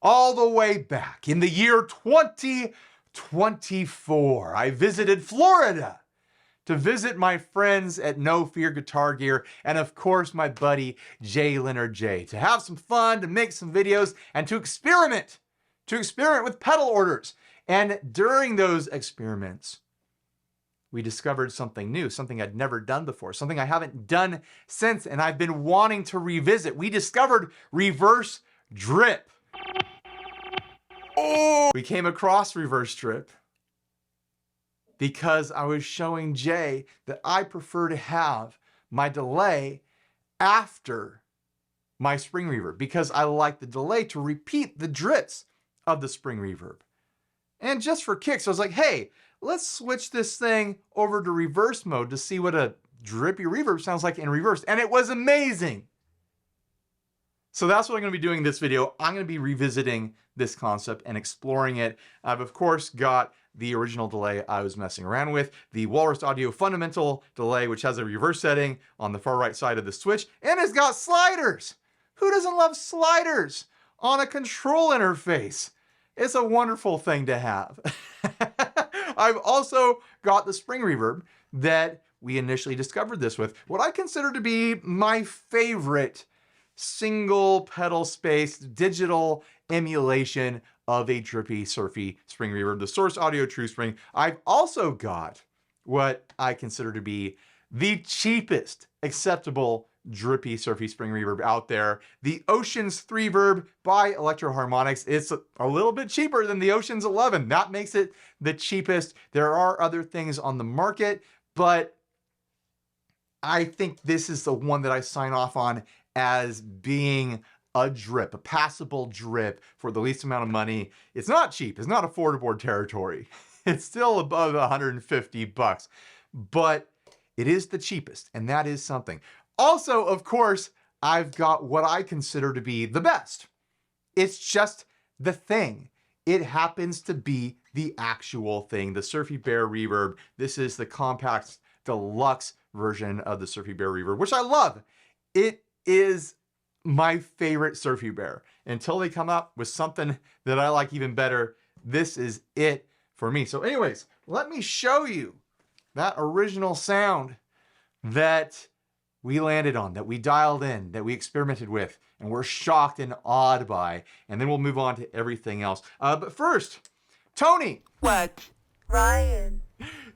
All the way back in the year 2024, I visited Florida to visit my friends at No Fear Guitar Gear, and of course my buddy Jay Leonard J, to have some fun, to make some videos, and to experiment with pedal orders. And during those experiments, we discovered something new, something I'd never done before, something I haven't done since, and I've been wanting to revisit. We discovered reverse drip. Oh! We came across reverse drip because I was showing Jay that I prefer to have my delay after my spring reverb because I like the delay to repeat the drips of the spring reverb. And just for kicks, I was like, hey, let's switch this thing over to reverse mode to see what a drippy reverb sounds like in reverse. And it was amazing. So that's what I'm going to be doing in this video. I'm going to be revisiting this concept and exploring it. I've, of course, got the original delay I was messing around with, the Walrus Audio Fundamental delay, which has a reverse setting on the far right side of the switch, and it's got sliders. Who doesn't love sliders on a control interface? It's a wonderful thing to have. I've also got the spring reverb that we initially discovered this with, what I consider to be my favorite single pedal space digital emulation of a drippy surfy spring reverb, the Source Audio True Spring. I've also got what I consider to be the cheapest acceptable drippy surfy spring reverb out there, the Oceans 3 Verb by Electro Harmonics. It's a little bit cheaper than the Oceans 11. That makes it the cheapest. There are other things on the market, but I think this is the one that I sign off on as being a drip, a passable drip for the least amount of money. It's not cheap. It's not affordable territory. It's still above 150 bucks, but it is the cheapest, and that is something. Also, of course, I've got what I consider to be the best. It's just the thing. It happens to be the actual thing, the Surfy Bear reverb. This is the compact deluxe version of the Surfy Bear reverb, which I love. It is my favorite Surfy Bear. Until they come up with something that I like even better, this is it for me. So anyways, let me show you that original sound that we landed on, that we dialed in, that we experimented with, and we're shocked and awed by. And then we'll move on to everything else. But first, Tony. What? Ryan.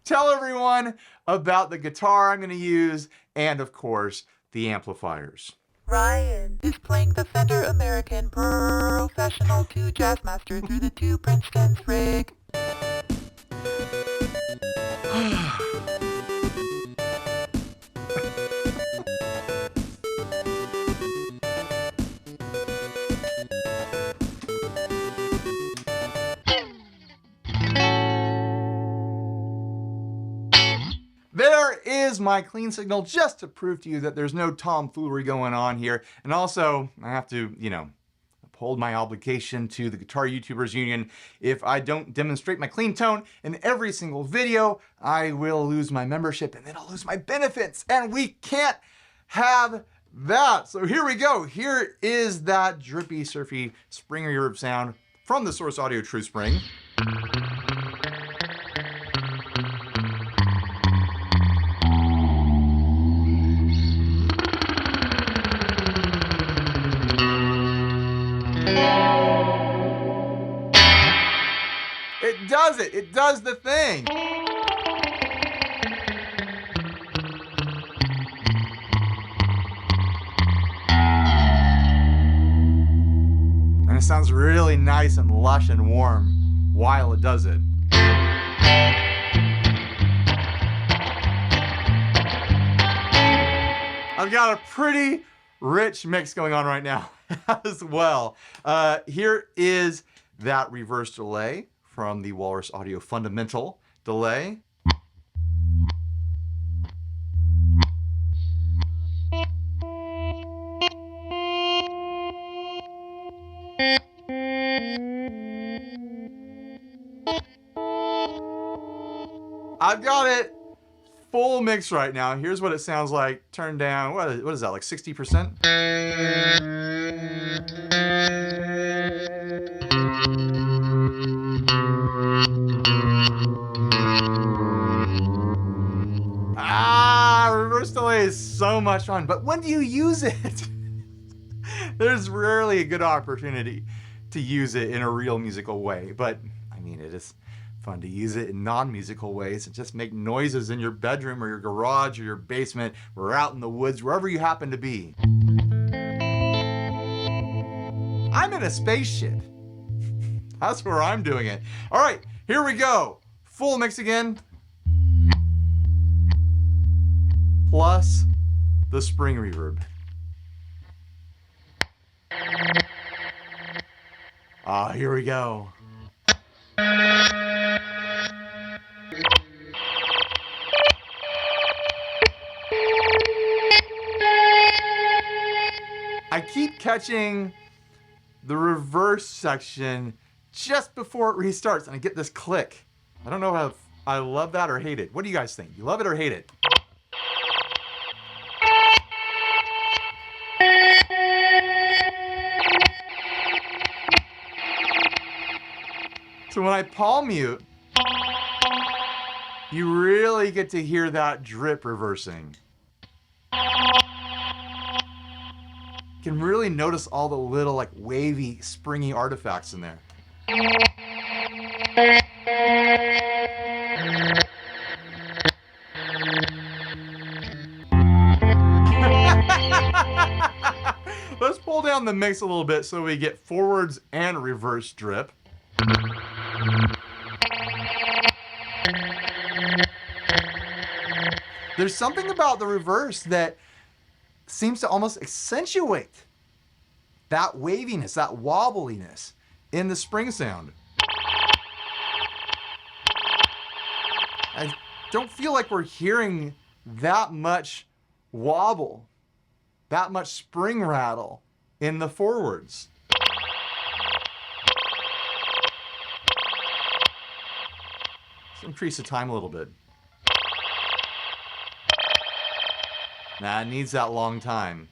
Tell everyone about the guitar I'm going to use and, of course, the amplifiers. Ryan is playing the Fender American Professional 2 Jazzmaster through the 2 Princeton's rig. There is my clean signal, just to prove to you that there's no tomfoolery going on here. And also, I have to, uphold my obligation to the Guitar YouTubers Union. If I don't demonstrate my clean tone in every single video, I will lose my membership and then I'll lose my benefits. And we can't have that. So here we go. Here is that drippy, surfy spring reverb sound from the Source Audio True Spring. It does it. It does the thing. And it sounds really nice and lush and warm while it does it. I've got a pretty rich mix going on right now as well. Here is that reverse delay from the Walrus Audio Fundamental delay. I've got it full mix right now. Here's what it sounds like. Turn down, what is that, like 60%? so much fun. But when do you use it? There's rarely a good opportunity to use it in a real musical way. But I mean, it is fun to use it in non-musical ways and just make noises in your bedroom or your garage or your basement or out in the woods, wherever you happen to be. I'm in a spaceship. That's where I'm doing it. All right, here we go. Full mix again. Plus the spring reverb. Here we go. I keep catching the reverse section just before it restarts, and I get this click. I don't know if I love that or hate it. What do you guys think? You love it or hate it? So when I palm mute, you really get to hear that drip reversing. You can really notice all the little like wavy, springy artifacts in there. Let's pull down the mix a little bit so we get forwards and reverse drip. There's something about the reverse that seems to almost accentuate that waviness, that wobbliness in the spring sound. I don't feel like we're hearing that much wobble, that much spring rattle in the forwards. Let's increase the time a little bit. Nah, it needs that long time.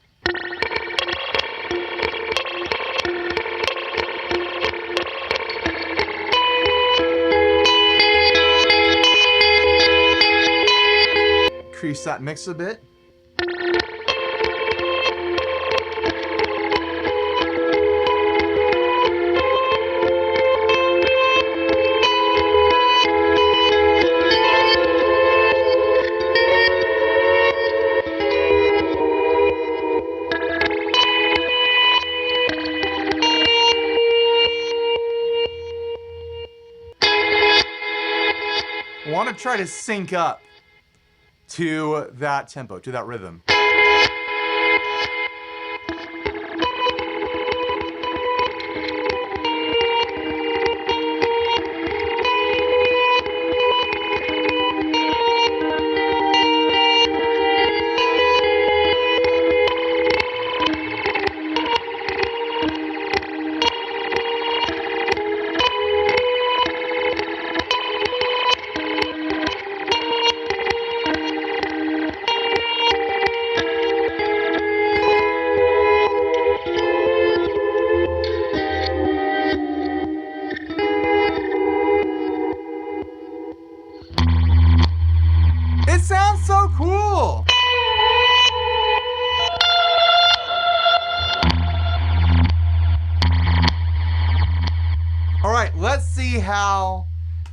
Increase that mix a bit. Want to try to sync up to that tempo, to that rhythm. It sounds so cool! All right, let's see how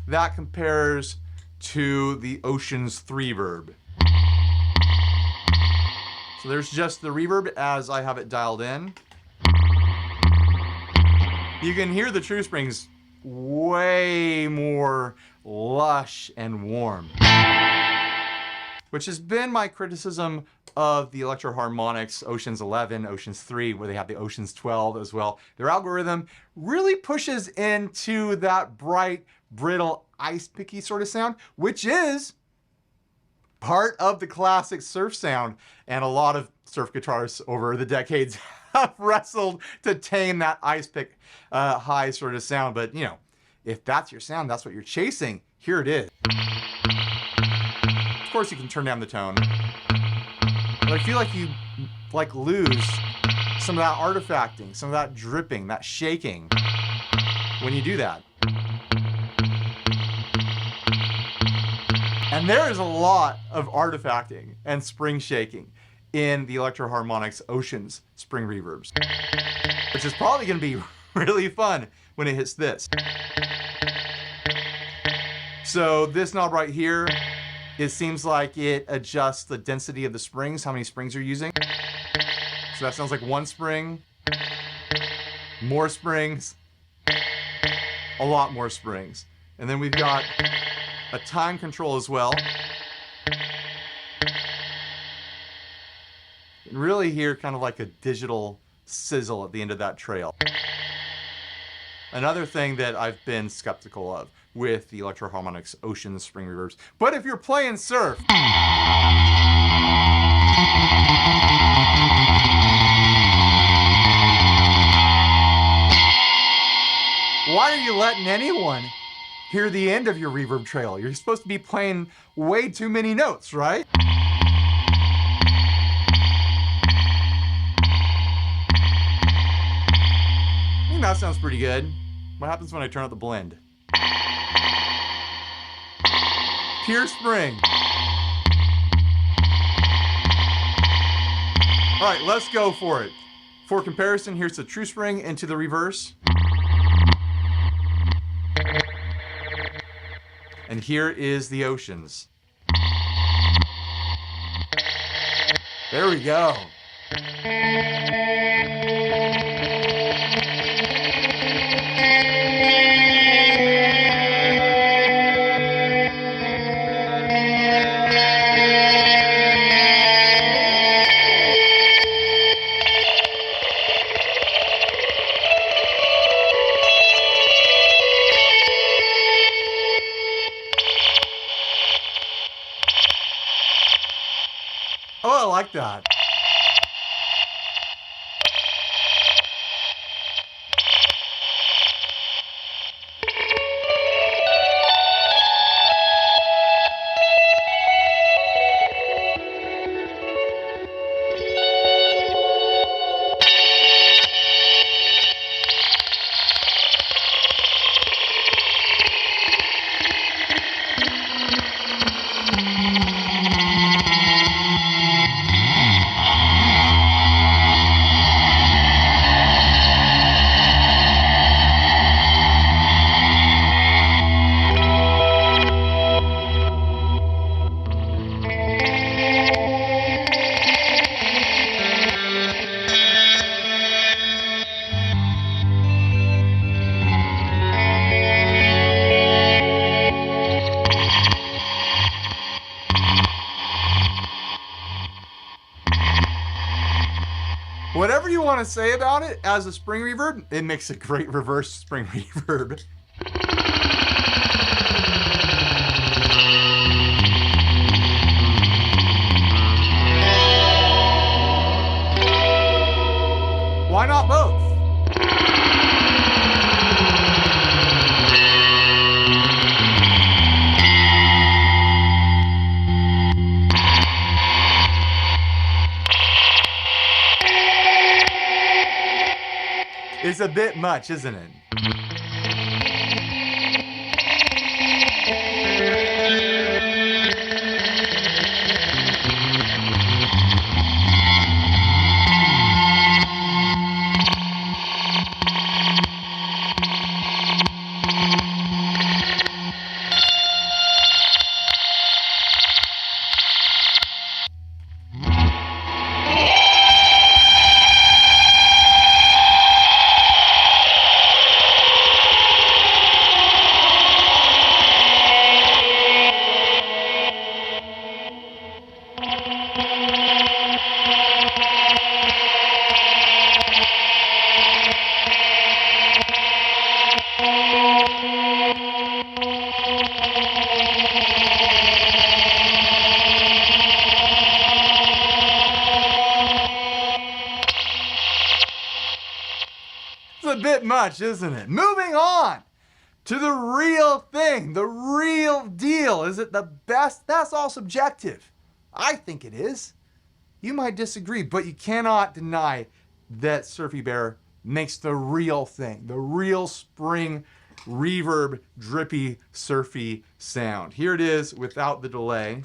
that compares to the Ocean's 3 verb. So there's just the reverb as I have it dialed in. You can hear the true springs way more lush and warm, which has been my criticism of the Electro Harmonics Ocean's 11, Ocean's 3, where they have the Ocean's 12 as well. Their algorithm really pushes into that bright, brittle, ice-picky sort of sound, which is part of the classic surf sound. And a lot of surf guitarists over the decades have wrestled to tame that ice pick high sort of sound. But, you know, if that's your sound, that's what you're chasing, here it is. Of course, you can turn down the tone. But I feel like you lose some of that artifacting, some of that dripping, that shaking when you do that. And there is a lot of artifacting and spring shaking in the Electro Harmonix Oceans spring reverbs, which is probably going to be really fun when it hits this. So this knob right here, it seems like it adjusts the density of the springs, how many springs you're using. So that sounds like one spring, more springs, a lot more springs. And then we've got a time control as well. You can really hear kind of like a digital sizzle at the end of that trail. Another thing that I've been skeptical of with the Electro Harmonix Ocean spring reverbs. But if you're playing surf, why are you letting anyone hear the end of your reverb trail? You're supposed to be playing way too many notes, right? I think that sounds pretty good. What happens when I turn up the blend? Pure spring. All right, let's go for it. For comparison, here's the true spring into the reverse. And here is the Oceans. There we go. Oh, I like that. Whatever you want to say about it as a spring reverb, it makes a great reverse spring reverb. Why not both? It's a bit much, isn't it? A bit much, isn't it? Moving on to the real thing, the real deal. Is it the best? That's all subjective. I think it is. You might disagree, but you cannot deny that Surfy Bear makes the real thing, the real spring reverb, drippy, surfy sound. Here it is without the delay.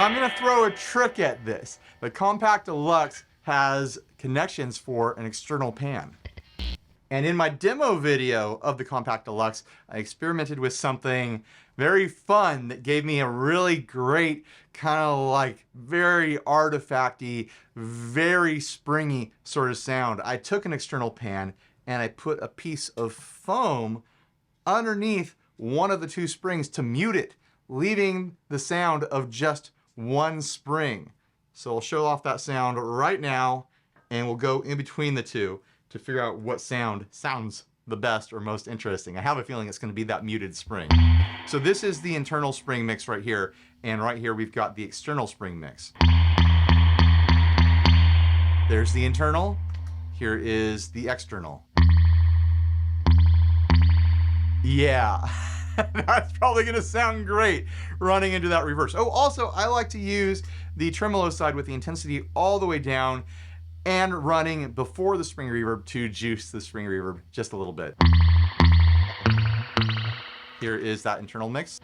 Now I'm gonna throw a trick at this. The Compact Deluxe has connections for an external pan. And in my demo video of the Compact Deluxe, I experimented with something very fun that gave me a really great kind of like very artifacty, very springy sort of sound. I took an external pan and I put a piece of foam underneath one of the two springs to mute it, leaving the sound of just one spring. So I'll show off that sound right now, and we'll go in between the two to figure out what sound sounds the best or most interesting. I have a feeling it's going to be that muted spring. So this is the internal spring mix right here, and right here we've got the external spring mix. There's the internal, here is the external. Yeah, that's probably gonna sound great running into that reverse. Oh, also, I like to use the tremolo side with the intensity all the way down and running before the spring reverb to juice the spring reverb just a little bit. Here is that internal mix.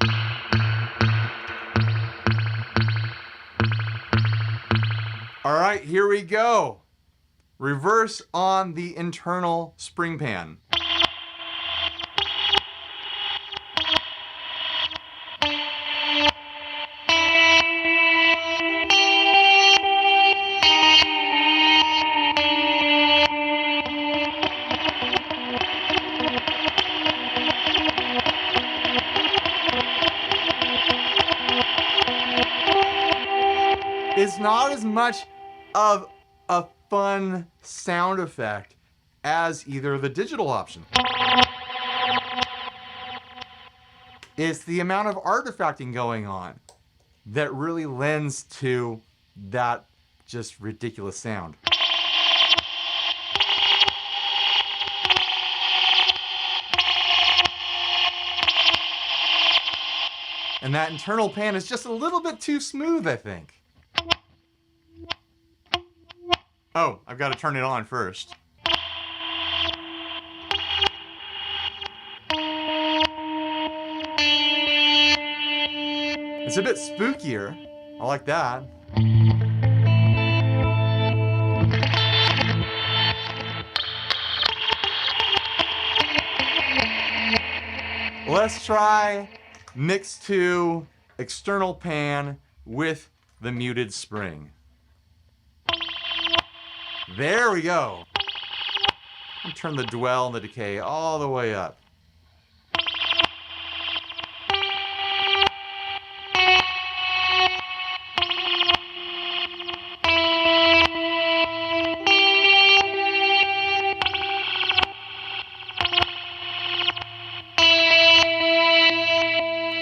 All right, here we go. Reverse on the internal spring pan. It's not as much of a fun sound effect as either the digital option. It's the amount of artifacting going on that really lends to that just ridiculous sound. And that internal pan is just a little bit too smooth, I think. Oh, I've got to turn it on first. It's a bit spookier. I like that. Let's try mix 2 external pan with the muted spring. There we go. And turn the dwell and the decay all the way up.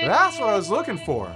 That's what I was looking for.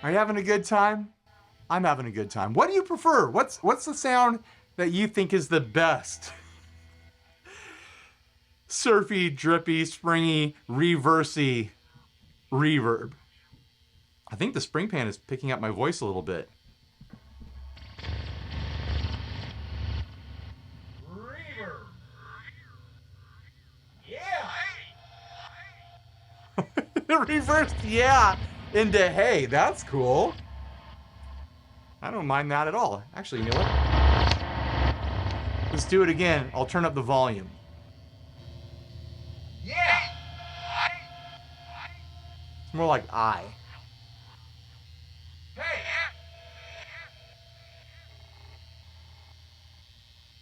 Are you having a good time? I'm having a good time. What do you prefer? What's the sound that you think is the best? Surfy, drippy, springy, reversey reverb. I think the spring pan is picking up my voice a little bit. Reverb. Yeah. Reversed, yeah, into hey. That's cool. I don't mind that at all. Actually, you know what? Let's do it again. I'll turn up the volume. Yeah. It's more like I. Hey.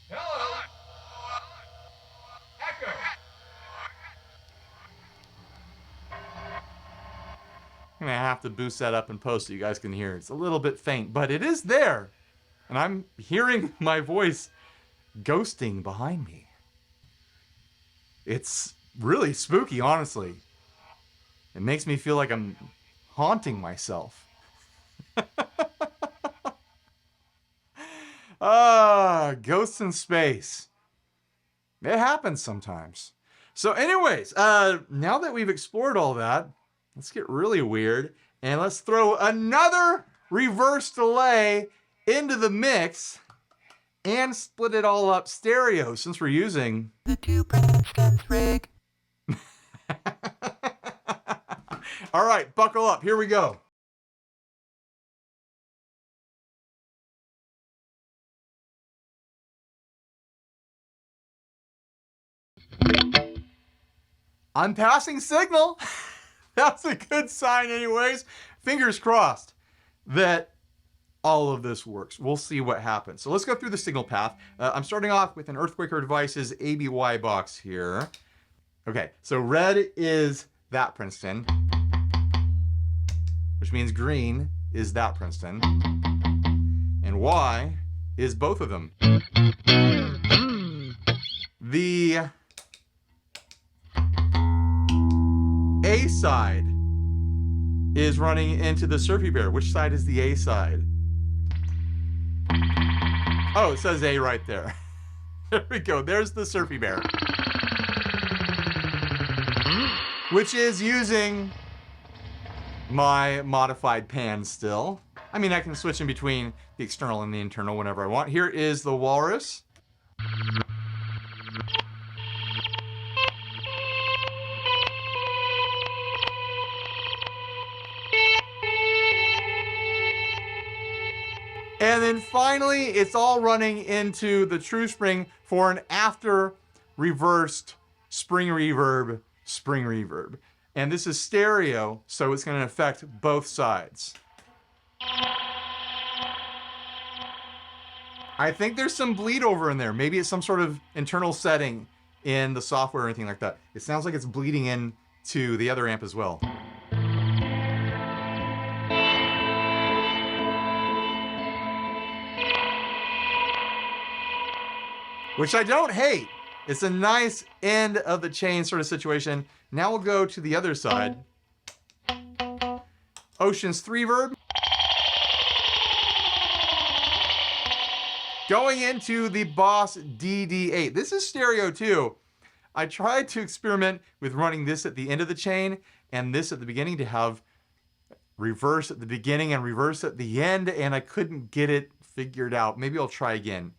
Hello. Echo. I'm going to have to boost that up and post so you guys can hear. It's a little bit faint, but it is there. And I'm hearing my voice ghosting behind me. It's really spooky, honestly. It makes me feel like I'm haunting myself. Ghosts in space. It happens sometimes. So anyways, now that we've explored all that, let's get really weird and let's throw another reverse delay into the mix and split it all up stereo since we're using The two Princeton's rig. All right, buckle up. Here we go. I'm passing signal. That's a good sign anyways. Fingers crossed that all of this works. We'll see what happens. So let's go through the signal path. I'm starting off with an Earthquaker Devices ABY box here. Okay, so red is that Princeton, which means green is that Princeton, and Y is both of them. The A side is running into the Surfy Bear. Which side is the A side? Oh, it says A right there. There we go. There's the Surfy Bear, which is using my modified pan still. I mean, I can switch in between the external and the internal whenever I want. Here is the Walrus. And then finally, it's all running into the True Spring for an after reversed spring reverb. And this is stereo, so it's going to affect both sides. I think there's some bleed over in there. Maybe it's some sort of internal setting in the software or anything like that. It sounds like it's bleeding in to the other amp as well. Which I don't hate. It's a nice end of the chain sort of situation. Now we'll go to the other side. Ocean's 3 verb. Going into the Boss DD8. This is stereo too. I tried to experiment with running this at the end of the chain and this at the beginning to have reverse at the beginning and reverse at the end, and I couldn't get it figured out. Maybe I'll try again.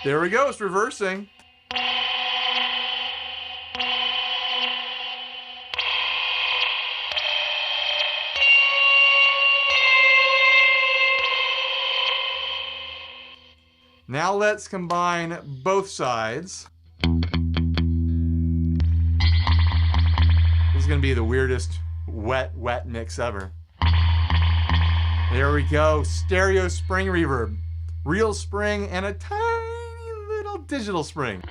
There we go, it's reversing. Now let's combine both sides. This is gonna be the weirdest wet mix ever. There we go, stereo spring reverb. Real spring and a tiny little digital spring.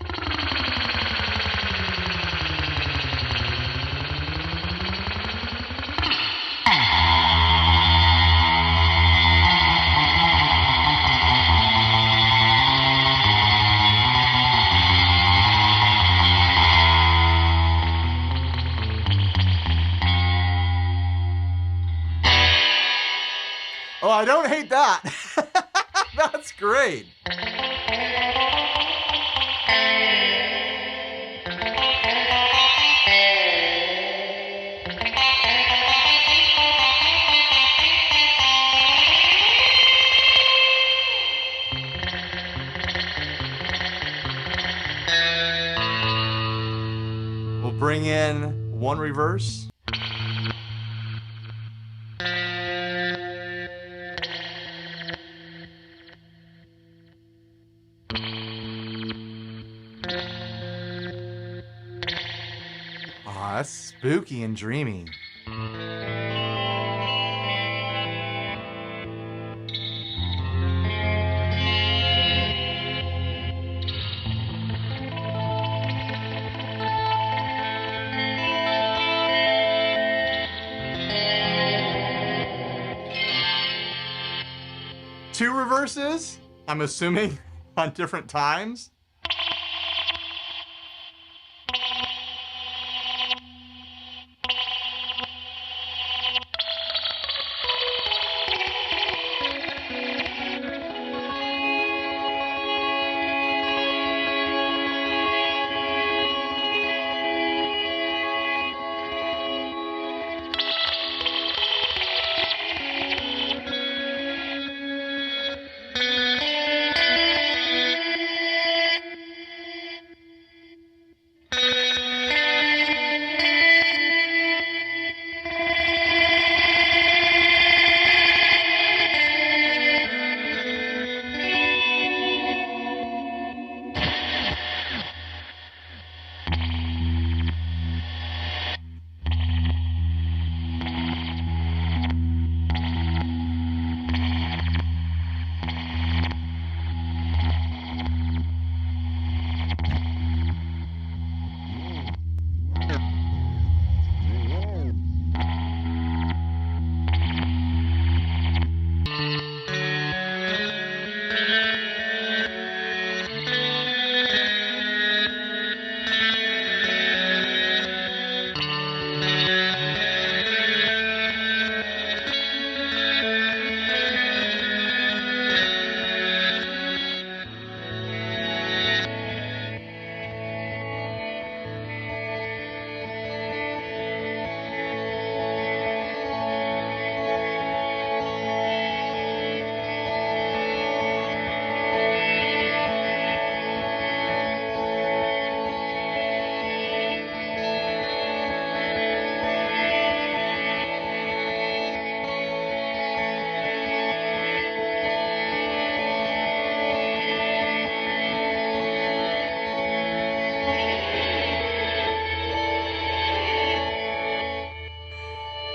Oh, I don't hate that. That's great. We'll bring in one reverse. Oh, that's spooky and dreamy. 2 reverses, I'm assuming, on different times.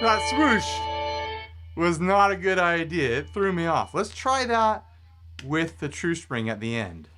That swoosh was not a good idea. It threw me off. Let's try that with the true spring at the end.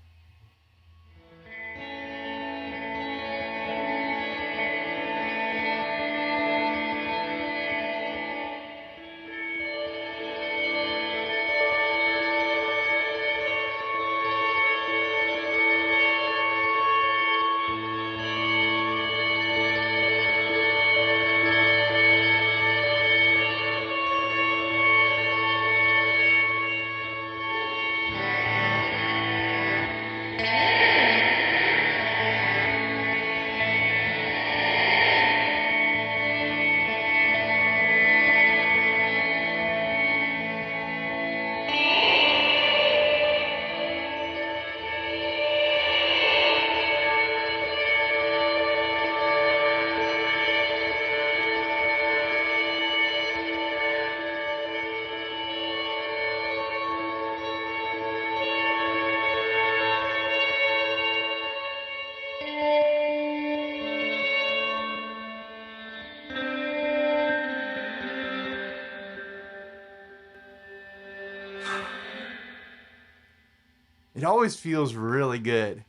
It always feels really good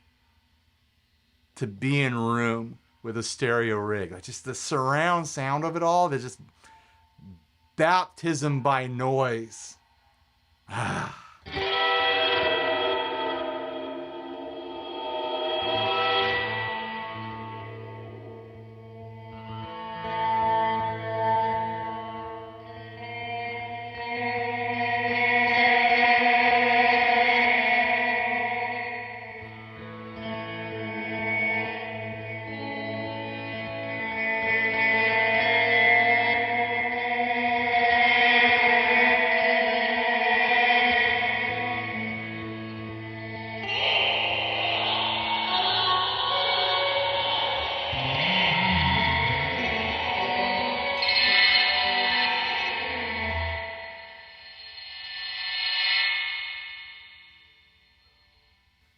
to be in a room with a stereo rig. Like just the surround sound of it all, there's just baptism by noise.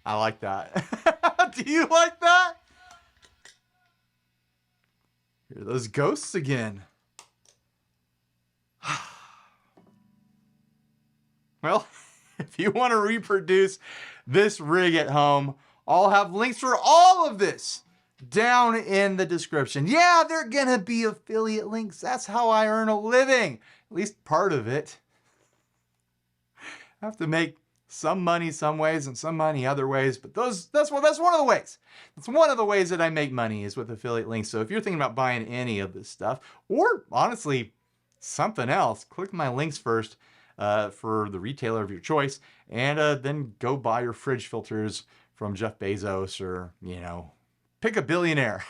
I like that. Do you like that? Here are those ghosts again. Well, if you want to reproduce this rig at home, I'll have links for all of this down in the description. Yeah, they're gonna be affiliate links. That's how I earn a living. At least part of it. I have to make some money some ways and some money other ways, but that's one of the ways. That's one of the ways that I make money is with affiliate links. So if you're thinking about buying any of this stuff, or honestly, something else, click my links first for the retailer of your choice, and then go buy your fridge filters from Jeff Bezos, or, pick a billionaire.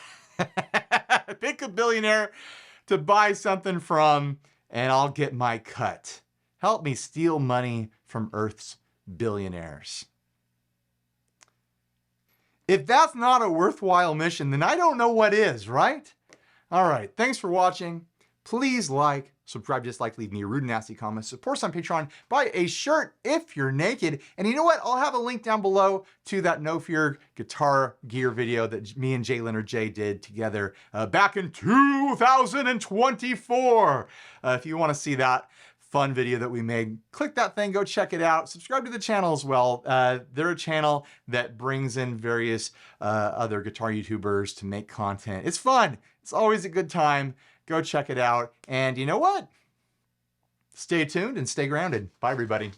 Pick a billionaire to buy something from, and I'll get my cut. Help me steal money from Earth's billionaires. If that's not a worthwhile mission, then I don't know what is, right? All right, thanks for watching. Please like, subscribe, dislike, leave me a rude and nasty comment. Support us on Patreon. Buy a shirt if you're naked. And you know what? I'll have a link down below to that No Fear guitar gear video that me and Jay Leonard J did together back in 2024. If you want to see that fun video that we made, click that thing, go check it out. Subscribe to the channel as well. They're a channel that brings in various other guitar YouTubers to make content. It's fun. It's always a good time. Go check it out. And you know what? Stay tuned and stay grounded. Bye, everybody.